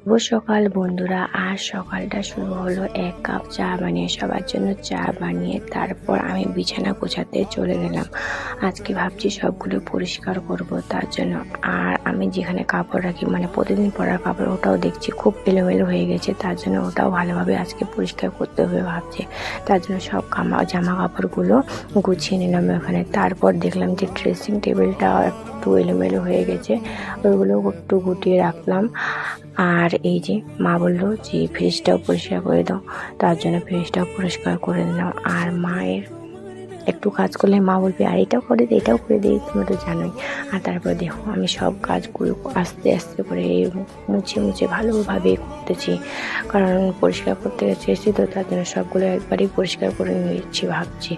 শুভ সকাল বন্ধুরা। আজ সকালটা শুরু হলো এক কাপ চা বানিয়ে, সবার জন্য চা বানিয়ে তারপর আমি বিছানা গোছাতে চলে গেলাম। আজকে ভাবছি সবগুলো পরিষ্কার করব, তার জন্য। আর আমি যেখানে কাপড় রাখি, মানে প্রতিদিন পরার কাপড়, ওটাও দেখছি খুব এলোমেলো হয়ে গেছে, তার জন্য ওটাও ভালোভাবে আজকে পরিষ্কার করতে হবে ভাবছি। তার জন্য সব জামা কাপড়গুলো গুছিয়ে নিলাম ওখানে। তারপর দেখলাম যে ড্রেসিং টেবিলটা একটু এলোমেলো হয়ে গেছে, ওইগুলো একটু গুটিয়ে রাখলাম। আর এই যে মা বললো যে ফ্রিজটাও পরিষ্কার করে দাও, তার জন্য ফ্রিজটাও পরিষ্কার করে দিলাম। আর মায়ের একটু কাজ করলে মা বলবে আর এটাও করে দিই, এটাও করে দিই, তুমি তো জানোই। আর তারপর দেখো আমি সব কাজগুলো আস্তে আস্তে করে মুছে মুছে ভালোভাবে করতেছি, কারণ পরিষ্কার করতে গেছি তো, তার জন্য সবগুলো একবারই পরিষ্কার করে নিচ্ছি ভাবছি।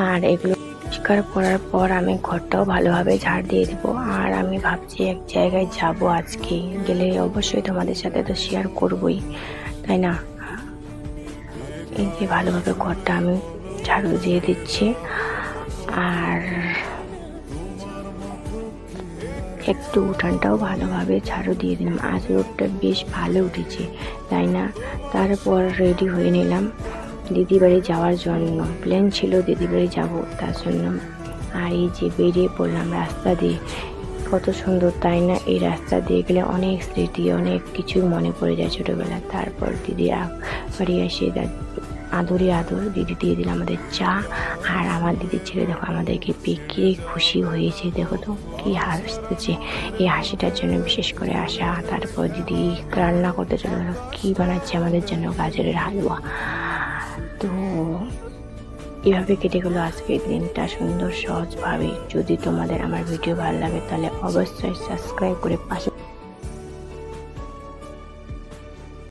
আর এগুলো পরিষ্কার করার পর আমি ঘরটাও ভালোভাবে ঝাড় দিয়ে দেবো। আর আমি ভাবছি এক জায়গায় যাব আজকে, গেলে অবশ্যই তোমাদের সাথে তো শেয়ার করবই, তাই না? এই যে ভালোভাবে ঘরটা আমি ঝাড়ু দিয়ে দিচ্ছি। আর একটু উঠানটাও ভালোভাবে ঝাড়ু দিয়ে দিলাম। আজ রোদটা বেশ ভালো উঠেছে, তাই না? তারপর রেডি হয়ে নিলাম দিদি বাড়ি যাওয়ার জন্য। প্ল্যান ছিল দিদি বাড়ি যাবো, তার জন্য। আর এই যে বেরিয়ে পড়লাম রাস্তা দিয়ে, কত সুন্দর তাই না? এই রাস্তা দিয়ে গেলে অনেক স্মৃতি, অনেক কিছু মনে পড়ে যায় ছোটোবেলা। তারপর দিদি বাড়ি এসে আদর দিদি দিয়ে দিল আমাদের চা। আর আমার দিদির ছেলে দেখো আমাদেরকে পেয়ে খুশি হয়েছে, দেখো তো কি হাসতেছে। এই হাসিটার জন্য বিশেষ করে আসা। তারপর দিদি রান্না করতে চলে গেল, কী বানাচ্ছে আমাদের জন্য, গাজরের হালুয়া। তো এভাবে কেটে গেলো আজকের দিনটা সুন্দর সহজভাবে। যদি তোমাদের আমার ভিডিও ভালো লাগে তাহলে অবশ্যই সাবস্ক্রাইব করে পাশে